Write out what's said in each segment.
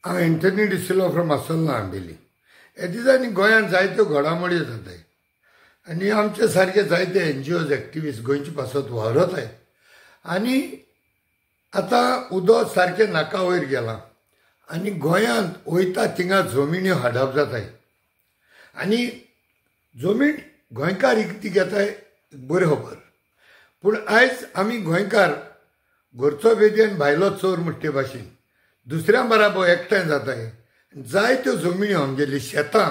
हांव Anthony de Silva from आसोलना Ambelim. ह्या दिसांनी गोंयांत जायत्यो घडामोडी जाताय आनी आमचे सारके जायते NGOs एक्टिविस्ट गोंयचे पासत वावरताय. आनी आतां उदक सारकें नाका वयर गेलां आनी गोंयांत वयता थिंगा जमिन्यो हाडप जाताय. आनी जमीन गोंयकार इकती घेताय बरें खबर. पूण आयज आमी गोंयकार घरचो बेदी आनी भायलो चोर म्हणटे भाशेन दुसऱ्या बराबर एकठांय जाताय. जायत्यो जमिन्यो आमगेली शेतां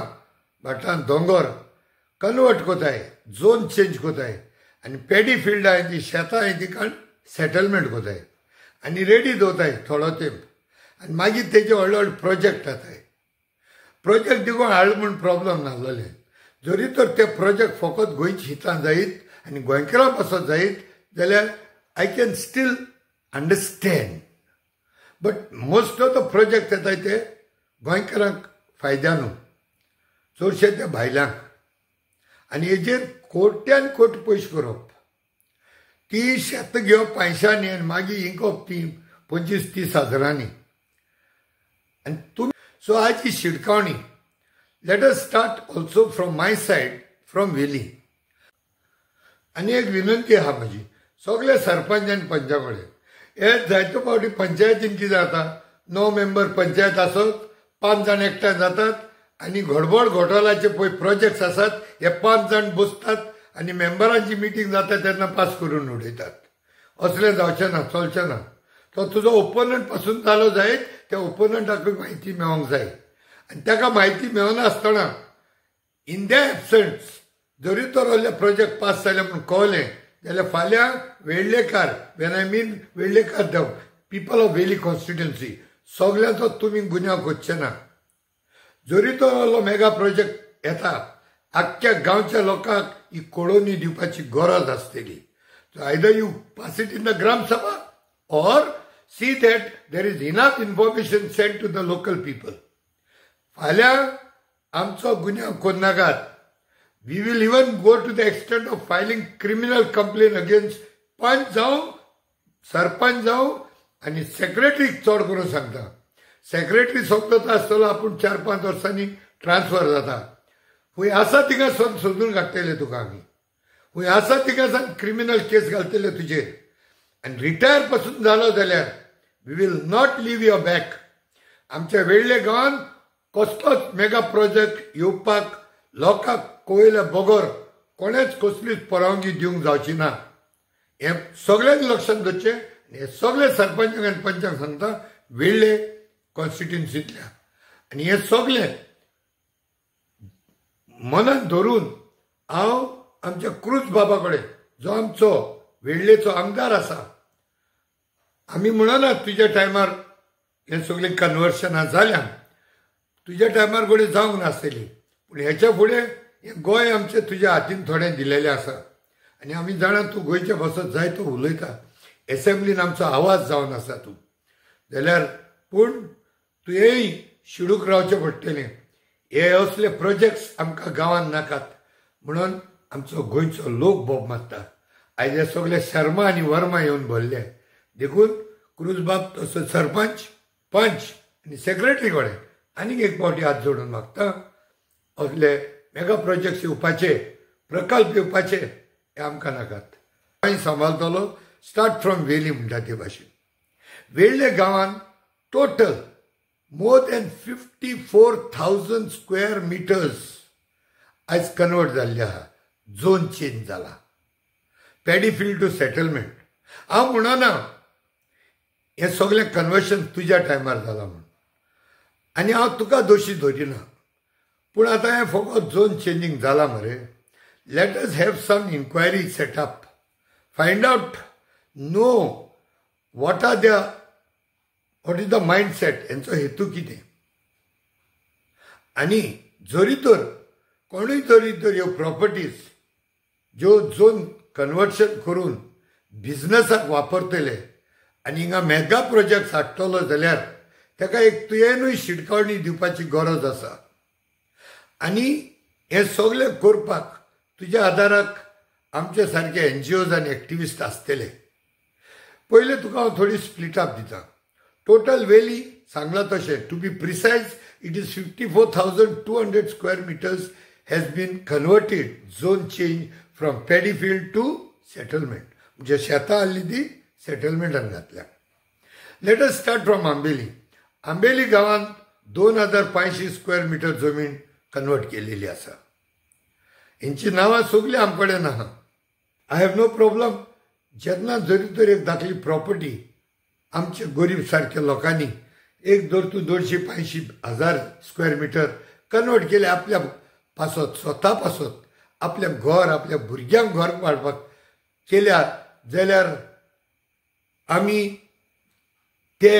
भाटां दोंगर कन्वर्ट कोताय, झोन चेंज कोताय आनी पॅडी फिल्ड आहाय ती शेतां आहाय ती काण सेटलमेंट कोताय आनी रेडी दवरताय थोडो तेंप. आनी मागीर तेजे व्हडले व्हडले प्रोजेक्ट जाताय. प्रोजेक्ट देखून हाड म्हूण प्रॉब्लम नासलोले. जरी तर ते प्रोजेक्ट फकत गोंयच्या हितान जायत आनी गोंयकारां पासत जायत जाल्यार I can still understand. But most of the project येताय ते गोंयकारांक फायद्यानू, चडशे ते भायल्यांक. आनी हेजेर कोट्यान कोटी पयशे करप. ती शेत घेवप 500नी आनी मागीर इंकप ती 25-30 हजारांनी. आनी तुमी सो आज ही शिडकावणी let us start also from my side from Velim. आनी एक विनंती आहा म्हजी सगळे सरपंच आनी पंचा कडेन. हे जायत्यो फावटी पंचायतीन कितें जाता 9 मेंबर पंचायत आसत, 5 जाण एकठांय जातात आनी घडबड घोटाळ्याचे पळय प्रोजेक्ट्स आसात हे 5 जाण बसतात आनी मेंबरांची मिटींग जाता तेन्ना पास करून उडयतात. असलें जावचें ना, चलचें ना. तो तुजो ओपोनंट पासून जालो जायत त्या ओपोनंटाक म्हायती मेळोंक जाय आनी ताका म्हायती मेळनासतना इन द एबसंट्स जरी तर असले प्रोजेक्ट पास जाले म्हूण कळलें जाल्यार फाल्यां Verlekar when I mean Verlekar the people of Velim constituency सगळ्यांचो तुमी गुन्यांव करचे ना. जरी तो असलो मेगा प्रोजेक्ट येता आख्ख्या गांवच्या लोकांक ही कळोवणी दिवपाची गरज आसतली. So either you pass it in the gram sabha or see that there is enough information sent to the local people. फाल्यां आमचो गुन्यांव करनाकात. We will even go to the extent of filing criminal complaint against पंच जावं सरपंच जावं आनी सेक्रेटरीक चड करून सांगता. सेक्रेटरी सोंपता आसतलो आपूण 4-5 वर्सांनी ट्रान्सफर जाता. खूंय आसा थिंगा सोदून काडटले तुका आमी. खूंय आसा थिंगा सावन क्रिमिनल केस घालतले तुजेर. आनी रिटायर पासून जालो जाल्यार we will not leave your back. आमच्या वेळ्ळे गांवांत कसलोच मेगा प्रोजेक्ट येवपाक लोकांक कोयले बगर कोणेच कसलीच परवानगी दिवंक जावची ना. हें सगळ्यांक लक्षांत दवरचें. हे सगळे सरपंचांक आनी पंचांक सांगता वेळ्ळे कॉन्स्टिट्युएन्सींतल्या. आनी हे सगळे मनांत धरून हांव आमच्या क्रूज बाबा कडेन जो आमचो वेळ्ळेचो आमदार आसा आमी म्हणना तुज्या टायमार हें सगळें कन्वर्शनां जाल्यां तुज्या टायमार फुडें जावंक नासतली. पूण हेच्या फुडें हें गोंय आमचें तुज्या हातीन थोडें दिलेलें आसा आनी आमी जाणा तूं गोंयच्या बसत जायतो उलयता. एसेंब्लीन आमचो आवाज जावन आसा तूं जाल्यार पूण तुवेंय शिडूक रावचें पडटलें. हे असले प्रोजेक्ट्स आमकां गांवांत नाकात म्हणून आमचो गोंयचो लोक बोब मारता. आयज हे सगळे शर्मा आनी वर्मा येवन भरले देखून क्रूजबाब तसो सरपंच पंच आनी सेक्रेटरी कडेन आनीक एक फावटी हात जोडून मागता असले मेगा प्रोजेक्ट्स येवपाचे प्रकल्प येवपाचे हे आमकां नाकात. गोंय सांबाळटलो स्टार्ट फ्रॉम वेली म्हणटा ते भाशेन. वेळ्ळे गांवांत total more than 54,000 square metres आयज कन्वर्ट जाल्ले आहा. झोन चेंज जाला. Paddy field to settlement. हांव म्हणना हें सगळें कन्वर्शन तुज्या टायमार जालां म्हूण आनी हांव तुका दोशी धरिना. पूण आतां हें फकत झोन चेंजींग जालां मरे. Let us have some inquiry setup. Find out know what is the mindset. हेंचो हेतू कितें. आनी जरी तर कोणूय जरी तर ह्यो प्रॉपर्टीज ज्यो झोन कन्वर्शन करून बिझनसाक वापरतले आनी हिंगा मेगा प्रोजेक्ट्स हाडटलो जाल्यार ताका एक तुवेंनूय शिडकावणी दिवपाची गरज आसा. आनी हें सगळें करपाक तुज्या आदाराक आमचे सारके NGOs आनी एक्टिविस्ट आसतले. पयलें तुका हांव थोडी स्प्लिट अप दिता. टोटल वेली सांगला तशें to be precise it is 54,200 square metres has been converted zone change from paddy field to settlement म्हणजे शेतां आसली ती सेटलमेंटान घातल्या. Let us start from Ambeli. Ambeli गांवांत 2,500 स्क्वेअर मिटर जमीन कन्वर्ट केलेली आसा. हेंची नांवां सगळीं आमचे कडेन आहा. I have no problem. जेन्ना जरी तर एक धाकली प्रॉपर्टी आमच्या गरीब सारक्या लोकांनी एक धर तूं 250,000 स्क्वेअर मिटर कन्वर्ट केले आपल्या पासत स्वता पासत आपल्या घर आपल्या भुरग्यांक घर वाडपाक केल्या जाल्यार आमी ते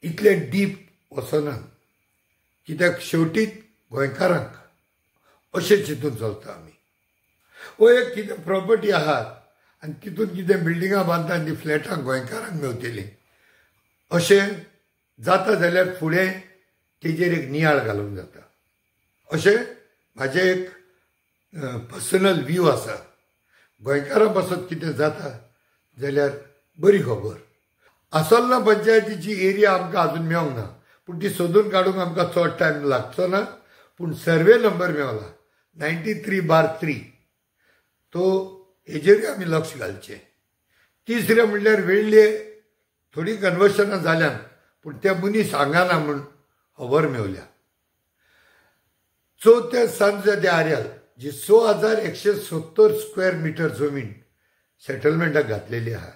इतले डीप वचनात. कित्याक शेवटी गोंयकारांक अशें चिंतून चलता आमी. वो एक कितें प्रॉपर्टी आहात आनी तितून कितें बिल्डिंगां बांदता आनी ती फ्लॅटां गोंयकारांक मेवतली अशें जाता जाल्यार फुडें तेजेर एक नियाळ घालूंक जाता. अशें म्हाजें एक पर्सनल व्यू आसा. गोंयकारां पासत कितें जाता जाल्यार बरी खबर. आसोलना पंचायतीची एरिया आमकां आजून मेवंक ना पूण ती सोदून काडूंक आमकां चड टायम लागचो ना. पूण सर्वे नंबर मेवला 93/3 तो हेजेरूय आमी लक्ष घालचें. तिसरें म्हणल्यार वेळ्ळे थोडी कन्वर्शनां जाल्यान पूण ते मनीस हांगाना म्हूण खबर मेवल्या. चवथे सांजे आर्याल जी 6,170 स्क्वेअर मिटर जमीन सेटलमेंटाक घातलेली आहा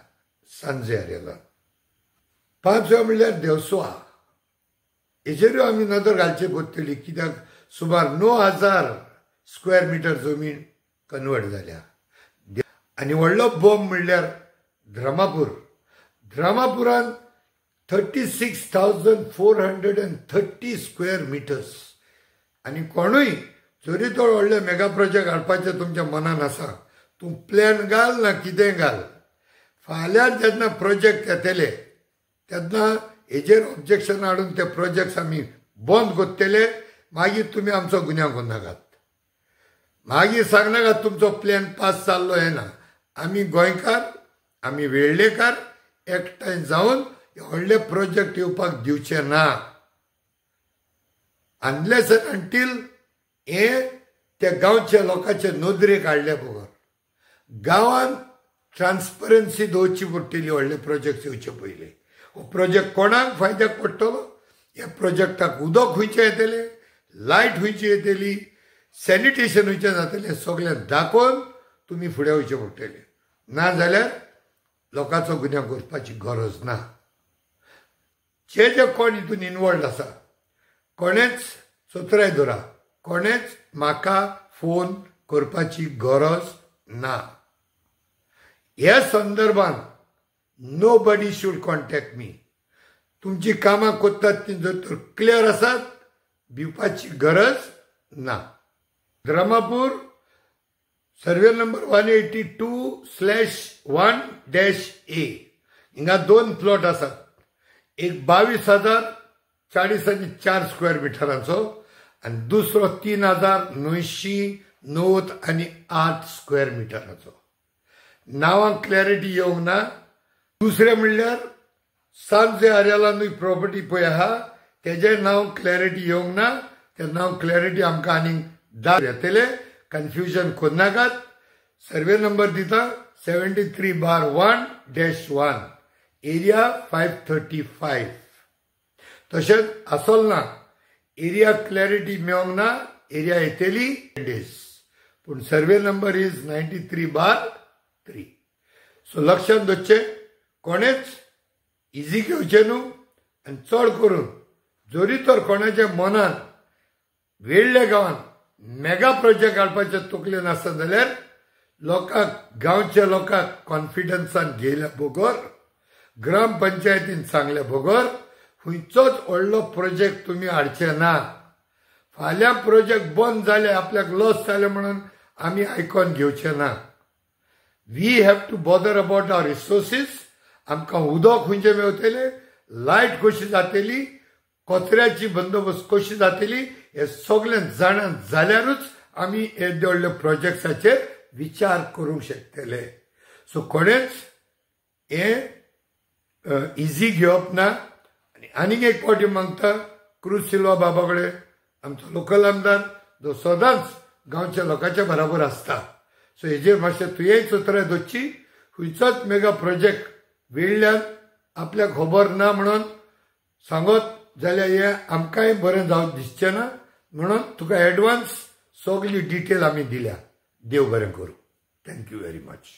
सांजे आर्यालान. 5 म्हणल्यार देवसुआ. हेजेरूय आमी नदर घालची पडटली कित्याक सुमार 9,000 स्क्वेअर मिटर जमीन कन्वर्ट जाल्या. आनी व्हडलो बॉम्ब म्हणल्यार ध्रमापूर. ध्रमापुरान 36,430 square metres. आनी कोणूय जरी तो व्हडले मेगा प्रोजेक्ट हाडपाचे तुमच्या मनान आसा तूं प्लॅन घाल ना कितें घाल फाल्यां जेन्ना प्रोजेक्ट येतले तेन्ना हेजेर ऑब्जेक्शन हाडून ते प्रोजेक्ट्स आमी बंद करतले. मागीर तुमी आमचो गुन्यांव करनाकात. मागीर सांगनाकात तुमचो प्लॅन पास जाल्लो येना. आमी गोंयकार आमी वेळ्ळेकार एकठांय जावन व्हडले प्रोजेक्ट येवपाक दिवचे ना. अनलेस एंड अंटील हे त्या गांवच्या लोकांचे नोदरेक हाडले बगर गांवांत ट्रान्सपरन्सी दवरची पडटली. व्हडले प्रोजेक्ट येवचे पयलीं हो प्रोजेक्ट कोणाक फायद्याक पडटलो. ह्या प्रोजेक्टाक उदक खंयचें येतलें लायट खंयची येतली सॅनिटेशन खंयचें जातलें सगळें दाखोवन तुमी फुडें वयचें पडटलें. ना जाल्यार लोकांचो गुन्यांव करपाची गरज ना. जे कोण हितून इनवॉल्ड आसा कोणेच चोत्राय धरा कोणेच म्हाका फोन करपाची गरज ना. ह्या संदर्भांत नोबडी शूड कॉन्टॅक्ट मी. तुमची कामां कोत्तात ती जर तर क्लियर आसात भिवपाची गरज ना. ध्रमापूर सर्वे नंबर 182/1-A हिंगा 2 प्लॉट आसात. एक 22,040 स्क्वेअर मिटरांचो आनी दुसरो 3,998 स्क्वेअर मिटरांचो. नांवां क्लॅरिटी येवंक ना. दुसरें म्हणल्यार सांजे आर्यालानूय प्रॉपर्टी पळय आहा तेजें नांव क्लॅरिटी येवंक ना. तें नांव क्लॅरिटी आमकां आनीक येतले. कन्फ्युजन करनाकात. सर्वे नंबर दिता 73/1-1 एरिया 535. तशेंच आसोलना एरिया क्लॅरिटी मेवंक ना. एरिया येतली डेज पूण सर्वे नंबर इज 93/3. सो लक्षांत दवरचें कोणेच इजी घेवचें न्हू. आनी चड करून जरी तर कोणाच्या मनान वेळ्ळ्या गांवांत मेगा प्रोजेक्ट हाडपाचे तकलेन आसा जाल्यार लोकांक गांवच्या लोकांक कॉन्फिडन्सान घेयल्या बगर ग्रामपंचायतीन सांगल्या बगर खंयचोच व्हडलो प्रोजेक्ट तुमी हाडचे ना. फाल्यां प्रोजेक्ट बंद जाले आपल्याक लॉस जाले म्हणून आमी आयकोन घेवचे ना. We have to bother about our resources. आमकां उदक खंयचें मेवतलें लायट कशी जातली कचऱ्याची बंदोबस्त कशी जातली हे सगळें जाणां जाल्यारूच आमी हे व्हडले प्रोजेक्ट्साचेर विचार करूंक शकतले. सो कोणेच हे इजी घेवप ना. आनी आनीक एक फावटी मागता क्रूज सिल्वा बाबा कडेन आमचो लोकल आमदार जो सदांच गांवच्या लोकांच्या बराबर आसता सो हेजेर मातशें तुवेंय चोत्राय दोतची खंयचोच मेगा प्रोजेक्ट वेळ्ळ्यान आपल्याक खबर ना म्हणून सांगत जाल्यार हें आमकांय बरें जावंक दिसचें ना म्हणून तुका एडवान्स सगली डिटेल आमी दिल्या देव बरें करूं थँक्यू व्हेरी मच